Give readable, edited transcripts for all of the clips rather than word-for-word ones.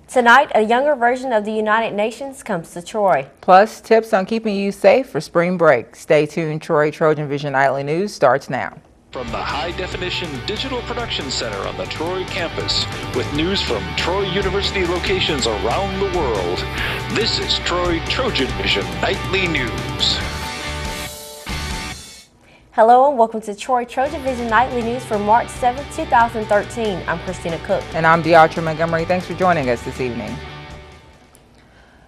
Tonight, a younger version of the United Nations comes to Troy. Plus, tips on keeping you safe for spring break. Stay tuned. TrojanVision Nightly News starts now. From the high-definition digital production center on the Troy campus, with news from Troy University locations around the world, this is TrojanVision Nightly News. Hello and welcome to Troy TrojanVision Nightly News for March 7, 2013. I'm Christina Cook. And I'm Deatra Montgomery. Thanks for joining us this evening.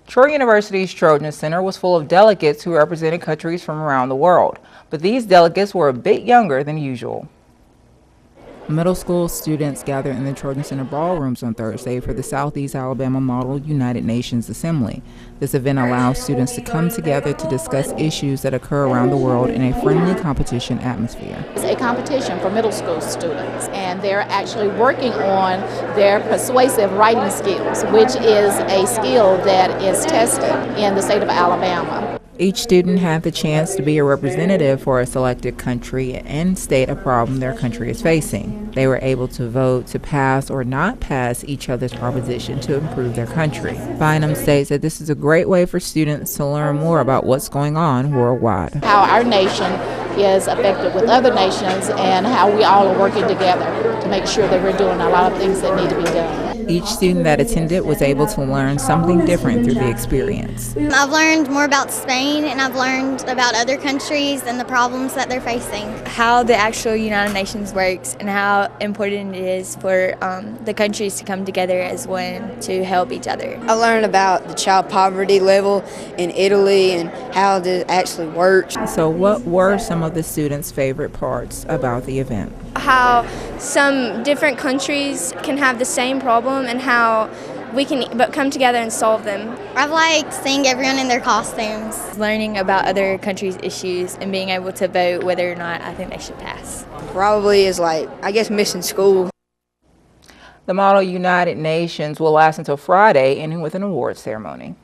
Troy University's Trojan Center was full of delegates who represented countries from around the world, but these delegates were a bit younger than usual. Middle school students gathered in the Trojan Center ballrooms on Thursday for the Southeast Alabama Model United Nations Assembly. This event allows students to come together to discuss issues that occur around the world in a friendly competition atmosphere. It's a competition for middle school students, and they're actually working on their persuasive writing skills, which is a skill that is tested in the state of Alabama. Each student had the chance to be a representative for a selected country and state a problem their country is facing. They were able to vote to pass or not pass each other's proposition to improve their country. Bynum states that this is a great way for students to learn more about what's going on worldwide. How our nation is affected with other nations and how we all are working together to make sure that we're doing a lot of things that need to be done. Each student that attended was able to learn something different through the experience. I've learned more about Spain, and I've learned about other countries and the problems that they're facing. How the actual United Nations works and how important it is for the countries to come together as one to help each other. I learned about the child poverty level in Italy and how it actually works. So what were some of the students' favorite parts about the event? How some different countries can have the same problem and how we can come together and solve them. I've liked seeing everyone in their costumes. Learning about other countries' issues and being able to vote whether or not I think they should pass. Probably is missing school. The Model United Nations will last until Friday, ending with an awards ceremony.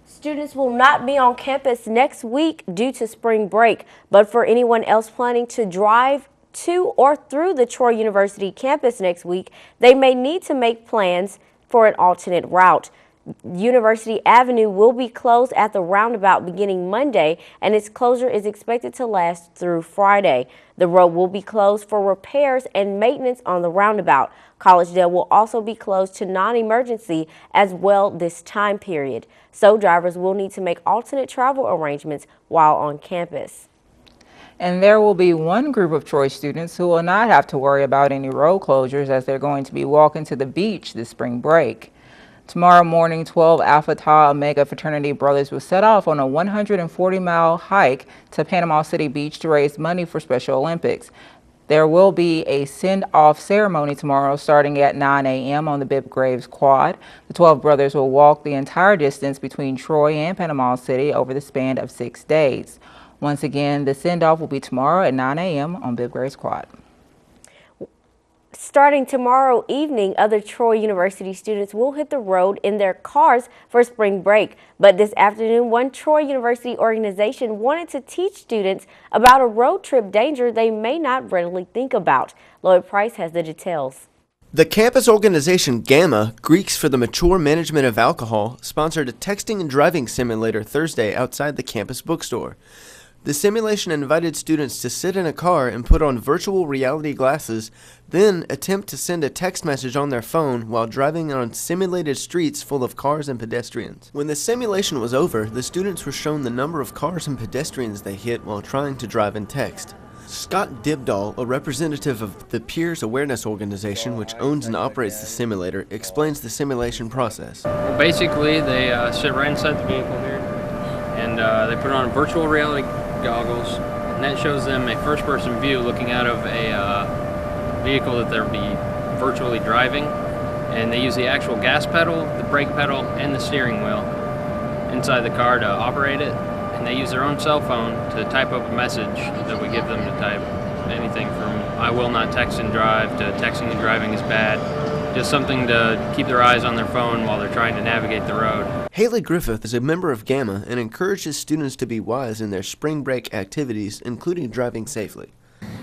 Students will not be on campus next week due to spring break, but for anyone else planning to drive to or through the Troy University campus next week, they may need to make plans for an alternate route. University Avenue will be closed at the roundabout beginning Monday, and its closure is expected to last through Friday. The road will be closed for repairs and maintenance on the roundabout. Collegedale will also be closed to non-emergency as well this time period, so drivers will need to make alternate travel arrangements while on campus. And there will be one group of Troy students who will not have to worry about any road closures, as they're going to be walking to the beach this spring break. Tomorrow morning, 12 Alpha Tau Omega fraternity brothers will set off on a 140-mile hike to Panama City Beach to raise money for Special Olympics. There will be a send-off ceremony tomorrow starting at 9 a.m. on the Bibb Graves Quad. The 12 brothers will walk the entire distance between Troy and Panama City over the span of 6 days. Once again, the send-off will be tomorrow at 9 a.m. on Bibb Graves Quad. Starting tomorrow evening, other Troy University students will hit the road in their cars for spring break. But this afternoon, one Troy University organization wanted to teach students about a road trip danger they may not readily think about. Lloyd Price has the details. The campus organization Gamma, Greeks for the Mature Management of Alcohol, sponsored a texting and driving simulator Thursday outside the campus bookstore. The simulation invited students to sit in a car and put on virtual reality glasses, then attempt to send a text message on their phone while driving on simulated streets full of cars and pedestrians. When the simulation was over, the students were shown the number of cars and pedestrians they hit while trying to drive and text. Scott Dibdahl, a representative of the Peers Awareness Organization, which owns and operates the simulator, explains the simulation process. Well, basically, they sit right inside the vehicle here, and they put on virtual reality goggles, and that shows them a first-person view looking out of a vehicle that they'll be virtually driving, and they use the actual gas pedal, the brake pedal, and the steering wheel inside the car to operate it, and they use their own cell phone to type up a message that we give them to type. Anything from "I will not text and drive" to "texting and driving is bad." Just something to keep their eyes on their phone while they're trying to navigate the road. Haley Griffith is a member of Gamma and encourages students to be wise in their spring break activities, including driving safely.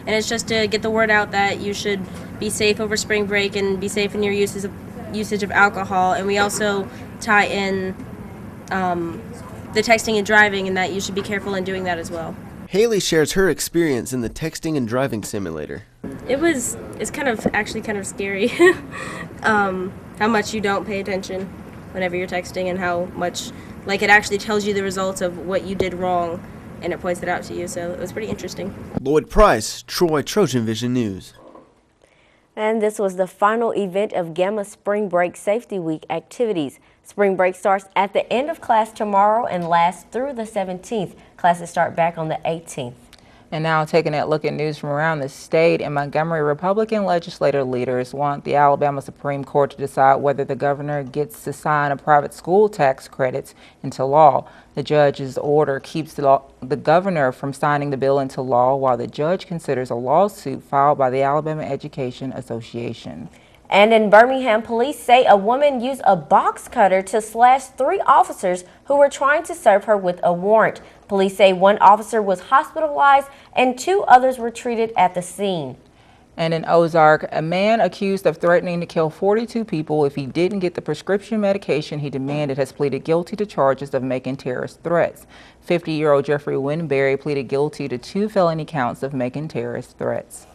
And it's just to get the word out that you should be safe over spring break and be safe in your uses of usage of alcohol, and we also tie in the texting and driving, and that you should be careful in doing that as well. Haley shares her experience in the texting and driving simulator. It's kind of scary how much you don't pay attention whenever you're texting, and how much, like, it actually tells you the results of what you did wrong, and it points it out to you, so it was pretty interesting. Lloyd Price, Troy TrojanVision News. And this was the final event of Gamma Spring Break Safety Week activities. Spring break starts at the end of class tomorrow and lasts through the 17th. Classes start back on the 18th. And now taking a look at news from around the state. In Montgomery, Republican legislative leaders want the Alabama Supreme Court to decide whether the governor gets to sign a private school tax credits into law. The judge's order keeps the governor from signing the bill into law while the judge considers a lawsuit filed by the Alabama Education Association. And in Birmingham, police say a woman used a box cutter to slash 3 officers who were trying to serve her with a warrant. Police say 1 officer was hospitalized and 2 others were treated at the scene. And in Ozark, a man accused of threatening to kill 42 people if he didn't get the prescription medication he demanded has pleaded guilty to charges of making terrorist threats. 50-year-old Jeffrey Winberry pleaded guilty to 2 felony counts of making terrorist threats.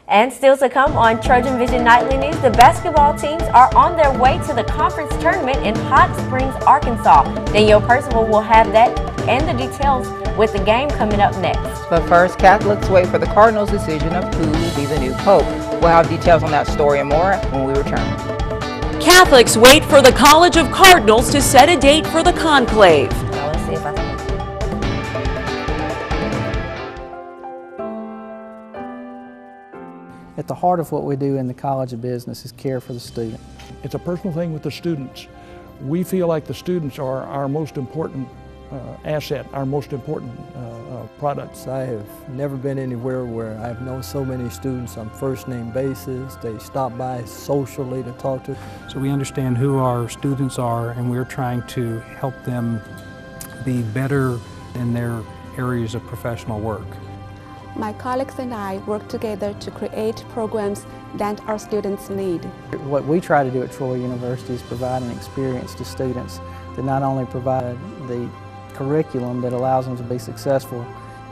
And still to come on TrojanVision Nightly News, the basketball teams are on their way to the conference tournament in Hot Springs, Arkansas. Danielle Percival will have that and the details with the game coming up next. But first, Catholics wait for the Cardinals' decision of who will be the new pope. We'll have details on that story and more when we return. Catholics wait for the College of Cardinals to set a date for the conclave. Now let's see if I can. At the heart of what we do in the College of Business is care for the student. It's a personal thing with the students. We feel like the students are our most important asset, our most important products. I have never been anywhere where I've known so many students on first name basis. They stop by socially to talk to. So we understand who our students are, and we're trying to help them be better in their areas of professional work. My colleagues and I work together to create programs that our students need. What we try to do at Troy University is provide an experience to students that not only provide the curriculum that allows them to be successful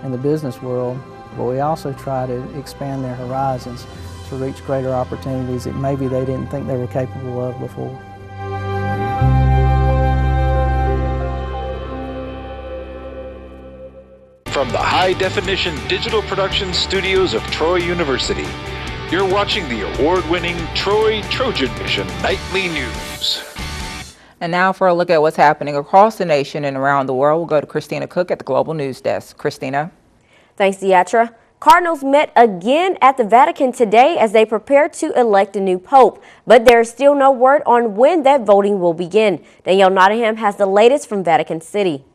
in the business world, but we also try to expand their horizons to reach greater opportunities that maybe they didn't think they were capable of before. From the high-definition digital production studios of Troy University, you're watching the award-winning Troy TrojanVision Nightly News. And now for a look at what's happening across the nation and around the world, we'll go to Christina Cook at the Global News Desk. Christina. Thanks, Deatra. Cardinals met again at the Vatican today as they prepare to elect a new pope, but there is still no word on when that voting will begin. Danielle Nottingham has the latest from Vatican City.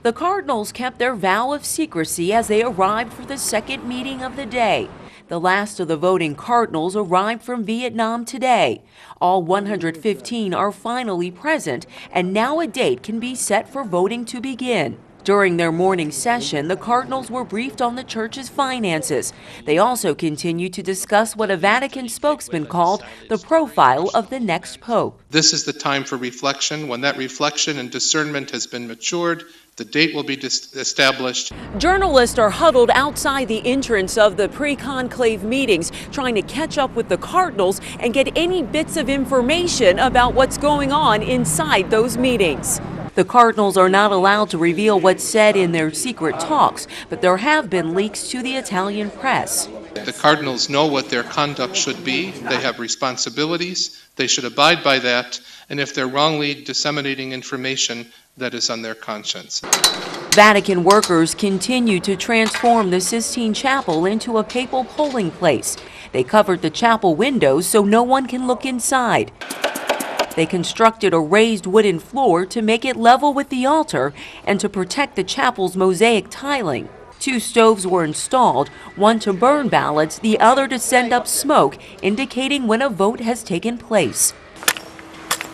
The Cardinals kept their vow of secrecy as they arrived for the second meeting of the day. The last of the voting Cardinals arrived from Vietnam today. All 115 are finally present, and now a date can be set for voting to begin. During their morning session, the Cardinals were briefed on the church's finances. They also continued to discuss what a Vatican spokesman called the profile of the next pope. This is the time for reflection. When that reflection and discernment has been matured, the date will be established. Journalists are huddled outside the entrance of the pre-conclave meetings, trying to catch up with the Cardinals and get any bits of information about what's going on inside those meetings. The Cardinals are not allowed to reveal what's said in their secret talks, but there have been leaks to the Italian press. The Cardinals know what their conduct should be. They have responsibilities. They should abide by that. And if they're wrongly disseminating information, that is on their conscience. Vatican workers continue to transform the Sistine Chapel into a papal polling place. They covered the chapel windows so no one can look inside. They constructed a raised wooden floor to make it level with the altar and to protect the chapel's mosaic tiling. 2 stoves were installed, one to burn ballots, the other to send up smoke, indicating when a vote has taken place.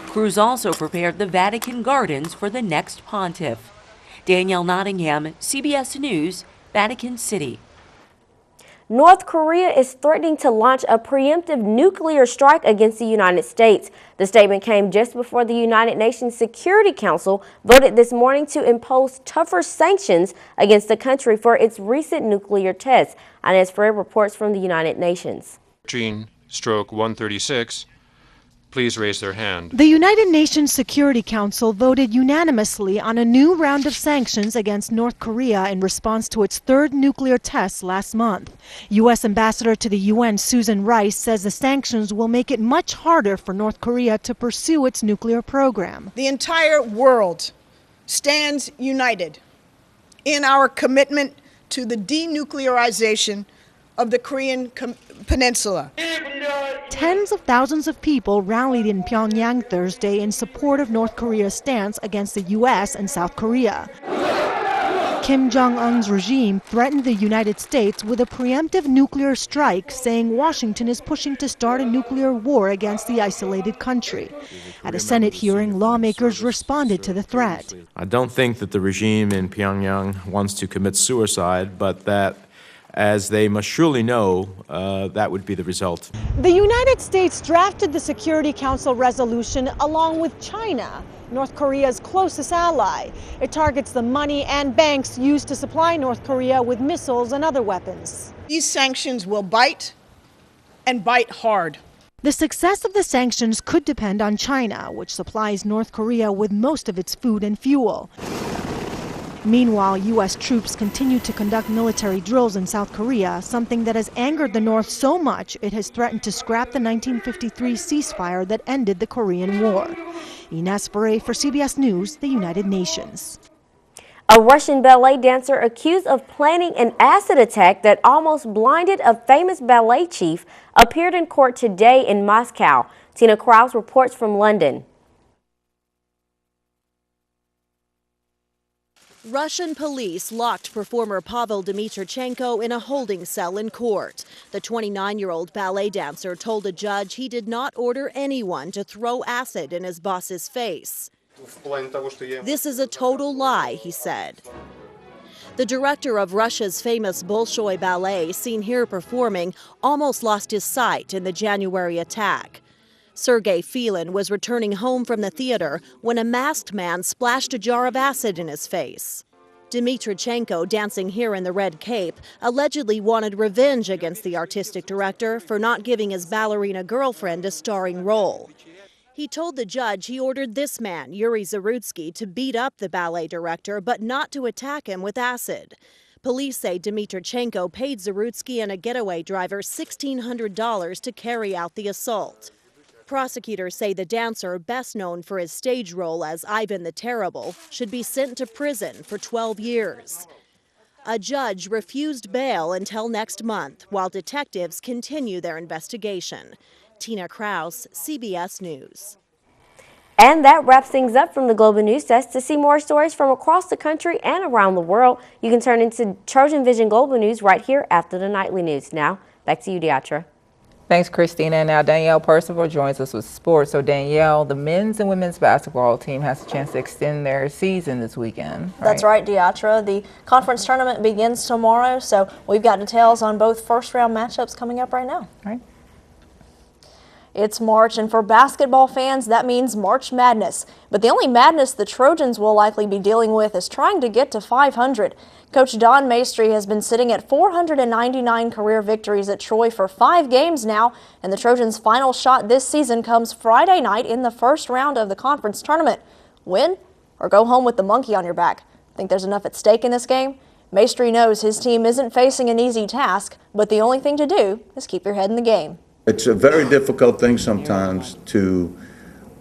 Crews also prepared the Vatican gardens for the next pontiff. Danielle Nottingham, CBS News, Vatican City. North Korea is threatening to launch a preemptive nuclear strike against the United States. The statement came just before the United Nations Security Council voted this morning to impose tougher sanctions against the country for its recent nuclear tests. Inez Fred reports from the United Nations. 13/136. Please raise their hand. The United Nations Security Council voted unanimously on a new round of sanctions against North Korea in response to its third nuclear test last month. U.S. Ambassador to the UN Susan Rice says the sanctions will make it much harder for North Korea to pursue its nuclear program. The entire world stands united in our commitment to the denuclearization of the Korean Peninsula. Tens of thousands of people rallied in Pyongyang Thursday in support of North Korea's stance against the U.S. and South Korea. Kim Jong-un's regime threatened the United States with a preemptive nuclear strike, saying Washington is pushing to start a nuclear war against the isolated country. At a Senate hearing, lawmakers responded to the threat. I don't think that the regime in Pyongyang wants to commit suicide, but that, as they must surely know, that would be the result. The United States drafted the Security Council resolution along with China, North Korea's closest ally. It targets the money and banks used to supply North Korea with missiles and other weapons. These sanctions will bite, and bite hard. The success of the sanctions could depend on China, which supplies North Korea with most of its food and fuel. Meanwhile, U.S. troops continue to conduct military drills in South Korea, something that has angered the North so much it has threatened to scrap the 1953 ceasefire that ended the Korean War. Inez Ferre for CBS News, the United Nations. A Russian ballet dancer accused of planning an acid attack that almost blinded a famous ballet chief appeared in court today in Moscow. Tina Krause reports from London. Russian police locked performer Pavel Dmitrichenko in a holding cell in court. The 29-year-old ballet dancer told a judge he did not order anyone to throw acid in his boss's face. This is a total lie, he said. The director of Russia's famous Bolshoi Ballet, seen here performing, almost lost his sight in the January attack. Sergei Filin was returning home from the theater when a masked man splashed a jar of acid in his face. Dmitrichenko, dancing here in the red cape, allegedly wanted revenge against the artistic director for not giving his ballerina girlfriend a starring role. He told the judge he ordered this man, Yuri Zarutsky, to beat up the ballet director, but not to attack him with acid. Police say Dmitrichenko paid Zarutsky and a getaway driver $1,600 to carry out the assault. Prosecutors say the dancer, best known for his stage role as Ivan the Terrible, should be sent to prison for 12 years. A judge refused bail until next month, while detectives continue their investigation. Tina Krause, CBS News. And that wraps things up from the Global News Desk. To see more stories from across the country and around the world, you can turn into Trojan Vision Global News right here after the nightly news. Now, back to you, Deatra. Thanks, Christina. And now Danielle Percival joins us with sports. So Danielle, the men's and women's basketball team has a chance to extend their season this weekend. Right? That's right, Deatra. The conference tournament begins tomorrow, so we've got details on both first-round matchups coming up right now. Right. It's March, and for basketball fans, that means March Madness. But the only madness the Trojans will likely be dealing with is trying to get to 500. Coach Don Maestri has been sitting at 499 career victories at Troy for 5 games now, and the Trojans' final shot this season comes Friday night in the first round of the conference tournament. Win or go home with the monkey on your back. Think there's enough at stake in this game? Maestri knows his team isn't facing an easy task, but the only thing to do is keep your head in the game. It's a very difficult thing sometimes to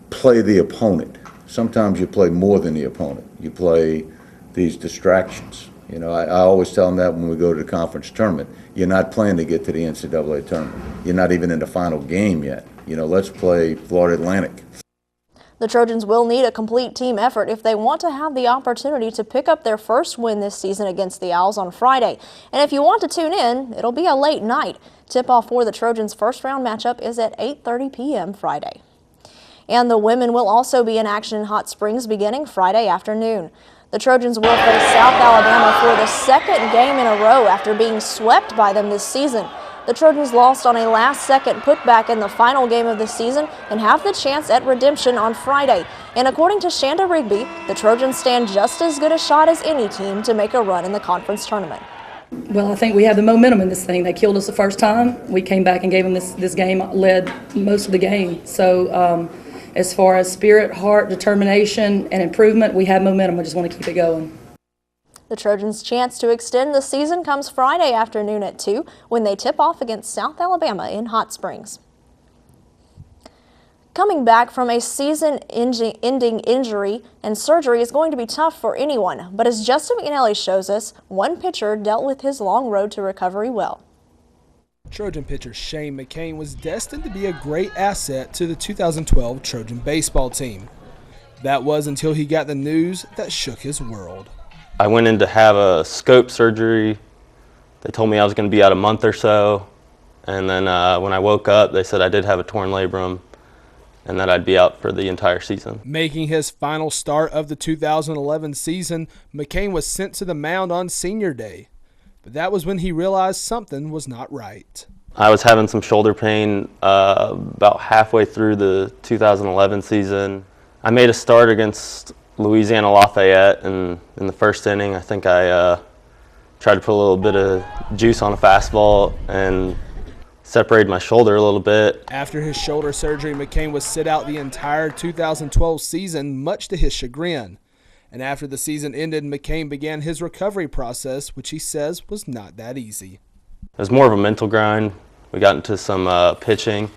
play the opponent. Sometimes you play more than the opponent. You play these distractions. You know, I always tell them that when we go to the conference tournament. You're not playing to get to the NCAA tournament. You're not even in the final game yet. You know, let's play Florida Atlantic. The Trojans will need a complete team effort if they want to have the opportunity to pick up their first win this season against the Owls on Friday. And if you want to tune in, it'll be a late night. Tip-off for the Trojans' first-round matchup is at 8:30 p.m. Friday. And the women will also be in action in Hot Springs beginning Friday afternoon. The Trojans will face South Alabama for the second game in a row after being swept by them this season. The Trojans lost on a last-second putback in the final game of the season and have the chance at redemption on Friday. And according to Shanda Rigby, the Trojans stand just as good a shot as any team to make a run in the conference tournament. Well, I think we have the momentum in this thing. They killed us the first time. We came back and gave them this game, led most of the game. So as far as spirit, heart, determination, and improvement, we have momentum. We just want to keep it going. The Trojans' chance to extend the season comes Friday afternoon at 2 when they tip off against South Alabama in Hot Springs. Coming back from a season-ending injury and surgery is going to be tough for anyone, but as Justin McNally shows us, one pitcher dealt with his long road to recovery well. Trojan pitcher Shane McCain was destined to be a great asset to the 2012 Trojan baseball team. That was until he got the news that shook his world. I went in to have a scope surgery. They told me I was going to be out a month or so. And then when I woke up, they said I did have a torn labrum and that I'd be out for the entire season. Making his final start of the 2011 season, McCain was sent to the mound on senior day. But that was when he realized something was not right. I was having some shoulder pain about halfway through the 2011 season. I made a start against Louisiana Lafayette, and in the first inning, I think I tried to put a little bit of juice on a fastball and separated my shoulder a little bit. After his shoulder surgery, McCain was sit out the entire 2012 season, much to his chagrin. And after the season ended, McCain began his recovery process, which he says was not that easy. It was more of a mental grind. We got into some pitching.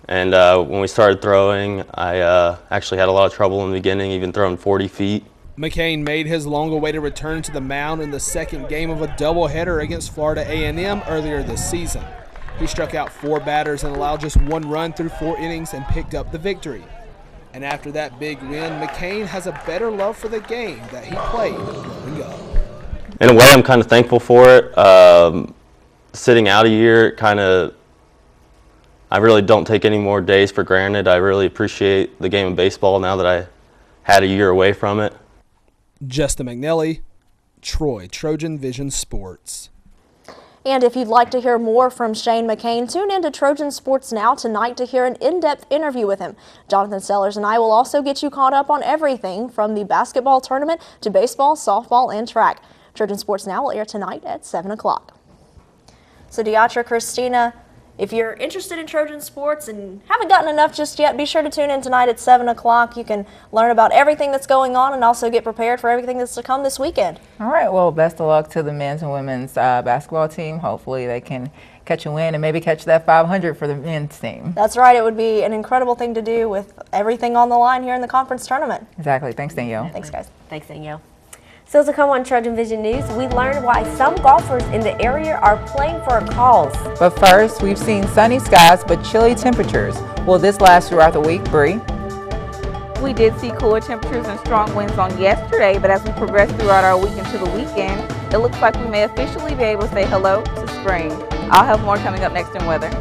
And when we started throwing, I actually had a lot of trouble in the beginning, even throwing 40 feet. McCain made his long-awaited return to the mound in the second game of a doubleheader against Florida A&M earlier this season. He struck out 4 batters and allowed just 1 run through 4 innings and picked up the victory. And after that big win, McCain has a better love for the game that he played growing up. In a way, I'm kind of thankful for it. Sitting out a year, I really don't take any more days for granted. I really appreciate the game of baseball now that I had a year away from it. Justin McNally, Troy, Trojan Vision Sports. And if you'd like to hear more from Shane McCain, tune in to Trojan Sports Now tonight to hear an in-depth interview with him. Jonathan Sellers and I will also get you caught up on everything from the basketball tournament to baseball, softball, and track. Trojan Sports Now will air tonight at 7 o'clock. So Deatra, Christina, if you're interested in Trojan sports and haven't gotten enough just yet, be sure to tune in tonight at 7 o'clock. You can learn about everything that's going on and also get prepared for everything that's to come this weekend. All right, well, best of luck to the men's and women's basketball team. Hopefully they can catch a win and maybe catch that 500 for the men's team. That's right. It would be an incredible thing to do with everything on the line here in the conference tournament. Exactly. Thanks, Danielle. Thanks, guys. Thanks, Danielle. Still to come on Trojan Vision News, we learned why some golfers in the area are playing for a cause. But first, we've seen sunny skies but chilly temperatures. Will this last throughout the week, Bree? We did see cooler temperatures and strong winds on yesterday, but as we progress throughout our week into the weekend, it looks like we may officially be able to say hello to spring. I'll have more coming up next in weather.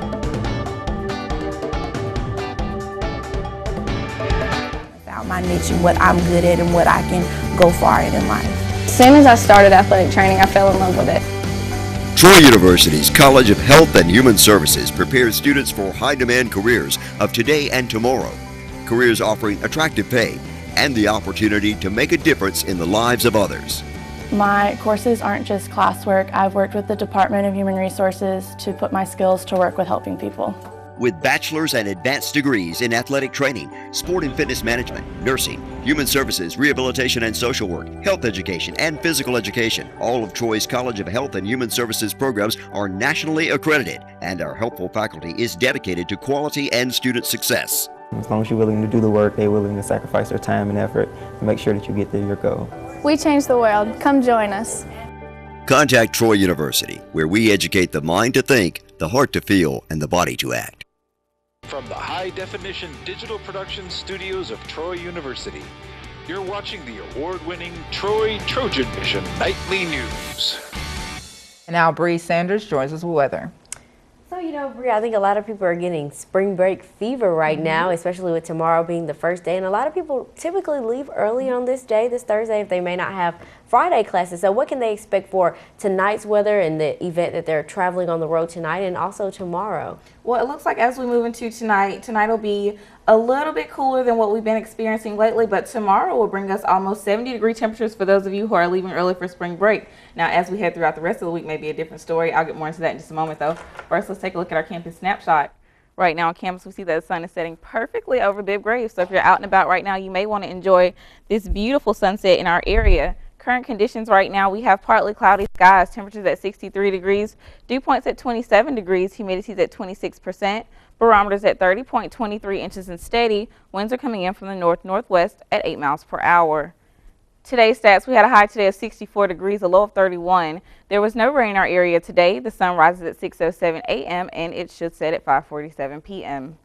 My niche and what I'm good at and what I can go far in life. As soon as I started athletic training, I fell in love with it. Troy University's College of Health and Human Services prepares students for high-demand careers of today and tomorrow. Careers offering attractive pay and the opportunity to make a difference in the lives of others. My courses aren't just classwork. I've worked with the Department of Human Resources to put my skills to work with helping people. With bachelor's and advanced degrees in athletic training, sport and fitness management, nursing, human services, rehabilitation and social work, health education, and physical education, all of Troy's College of Health and Human Services programs are nationally accredited, and our helpful faculty is dedicated to quality and student success. As long as you're willing to do the work, they're willing to sacrifice their time and effort to make sure that you get to your goal. We change the world. Come join us. Contact Troy University, where we educate the mind to think, the heart to feel, and the body to act. From the high-definition digital production studios of Troy University, you're watching the award-winning Trojan Vision Nightly News. And now Bree Sanders joins us with weather. So you know, Bri, I think a lot of people are getting spring break fever right now, especially with tomorrow being the first day. And a lot of people typically leave early on this day, this Thursday, if they may not have Friday classes. So what can they expect for tonight's weather and the event that they're traveling on the road tonight and also tomorrow? Well, it looks like as we move into tonight will be a little bit cooler than what we've been experiencing lately, but tomorrow will bring us almost 70-degree temperatures for those of you who are leaving early for spring break. Now, as we head throughout the rest of the week, may be a different story. I'll get more into that in just a moment, though. First, let's take a look at our campus snapshot. Right now on campus, we see that the sun is setting perfectly over Bibb Graves. So if you're out and about right now, you may want to enjoy this beautiful sunset in our area. Current conditions right now, we have partly cloudy skies, temperatures at 63 degrees, dew points at 27 degrees, humidity is at 26%, barometers at 30.23 inches and steady. Winds are coming in from the north-northwest at 8 miles per hour. Today's stats, we had a high today of 64 degrees, a low of 31. There was no rain in our area today. The sun rises at 6:07 a.m. and it should set at 5:47 p.m.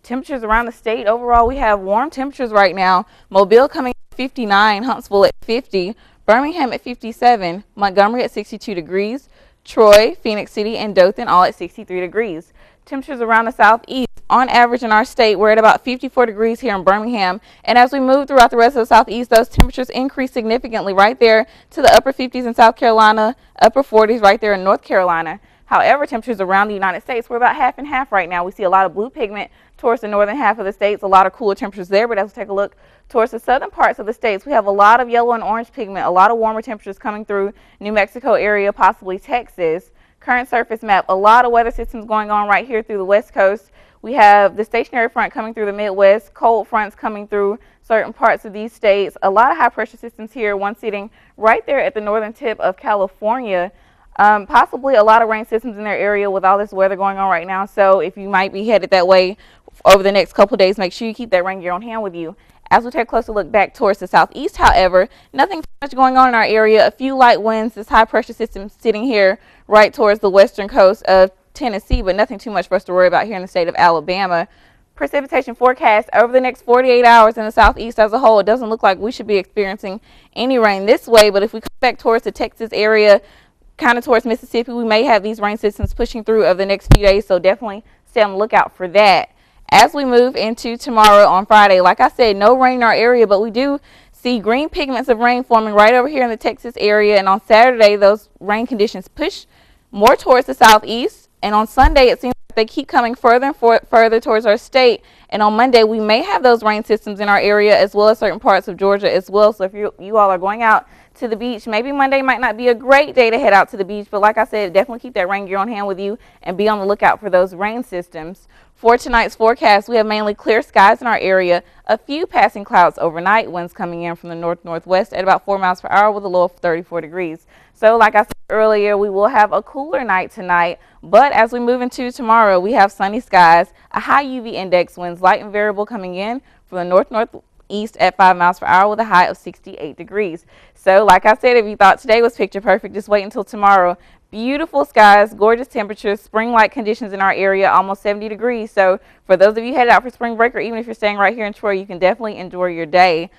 Temperatures around the state, overall, we have warm temperatures right now. Mobile coming at 59, Huntsville at 50, Birmingham at 57, Montgomery at 62 degrees, Troy, Phoenix City, and Dothan all at 63 degrees. Temperatures around the southeast, on average in our state, we're at about 54 degrees here in Birmingham. And as we move throughout the rest of the southeast, those temperatures increase significantly right there to the upper 50s in South Carolina, upper 40s right there in North Carolina. However, temperatures around the United States, we're about half and half right now. We see a lot of blue pigment towards the northern half of the states, a lot of cooler temperatures there. But as we take a look towards the southern parts of the states, we have a lot of yellow and orange pigment, a lot of warmer temperatures coming through New Mexico area, possibly Texas. Current surface map, a lot of weather systems going on right here through the west coast. We have the stationary front coming through the Midwest, cold fronts coming through certain parts of these states, a lot of high pressure systems here, one sitting right there at the northern tip of California. Possibly a lot of rain systems in their area with all this weather going on right now. So if you might be headed that way over the next couple of days, make sure you keep that rain gear on hand with you. As we take a closer look back towards the southeast, however, nothing too much going on in our area. A few light winds, this high pressure system sitting here right towards the western coast of Tennessee, but nothing too much for us to worry about here in the state of Alabama. Precipitation forecast over the next 48 hours in the southeast as a whole. It doesn't look like we should be experiencing any rain this way, but if we come back towards the Texas area, kind of towards Mississippi, we may have these rain systems pushing through over the next few days, so definitely stay on the lookout for that. As we move into tomorrow on Friday, like I said, no rain in our area, but we do see green pigments of rain forming right over here in the Texas area, and on Saturday, those rain conditions push more towards the southeast, and on Sunday, it seems like they keep coming further and further towards our state, and on Monday, we may have those rain systems in our area as well as certain parts of Georgia as well. So if you all are going out to the beach, maybe Monday might not be a great day to head out to the beach, but like I said, definitely keep that rain gear on hand with you and be on the lookout for those rain systems. For tonight's forecast, we have mainly clear skies in our area, a few passing clouds overnight, winds coming in from the north-northwest at about 4 miles per hour with a low of 34 degrees. So like I said earlier, we will have a cooler night tonight, but as we move into tomorrow, we have sunny skies, a high UV index, winds light and variable coming in from the north-northeast at 5 miles per hour with a high of 68 degrees. So like I said, if you thought today was picture perfect, just wait until tomorrow. Beautiful skies, gorgeous temperatures, spring-like conditions in our area, almost 70 degrees. So for those of you headed out for spring break, or even if you're staying right here in Troy, you can definitely enjoy your day.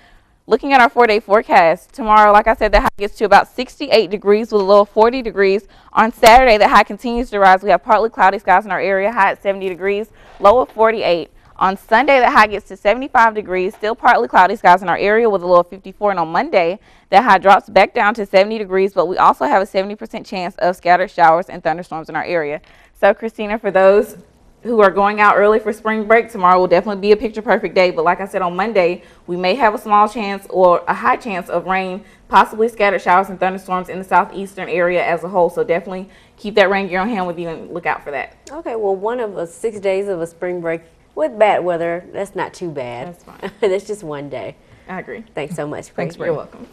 Looking at our 4-day forecast, tomorrow, like I said, the high gets to about 68 degrees with a low of 40 degrees. On Saturday, the high continues to rise. We have partly cloudy skies in our area, high at 70 degrees, low of 48. On Sunday, the high gets to 75 degrees, still partly cloudy skies in our area with a low of 54. And on Monday, the high drops back down to 70 degrees, but we also have a 70% chance of scattered showers and thunderstorms in our area. So, Christina, for those who are going out early for spring break, tomorrow will definitely be a picture perfect day. But like I said, on Monday, we may have a small chance or a high chance of rain, possibly scattered showers and thunderstorms in the southeastern area as a whole. So definitely keep that rain gear on hand with you and look out for that. Okay, well, one of us 6 days of a spring break with bad weather, that's not too bad. That's fine. That's just one day. I agree. Thanks so much. Thanks, You're welcome.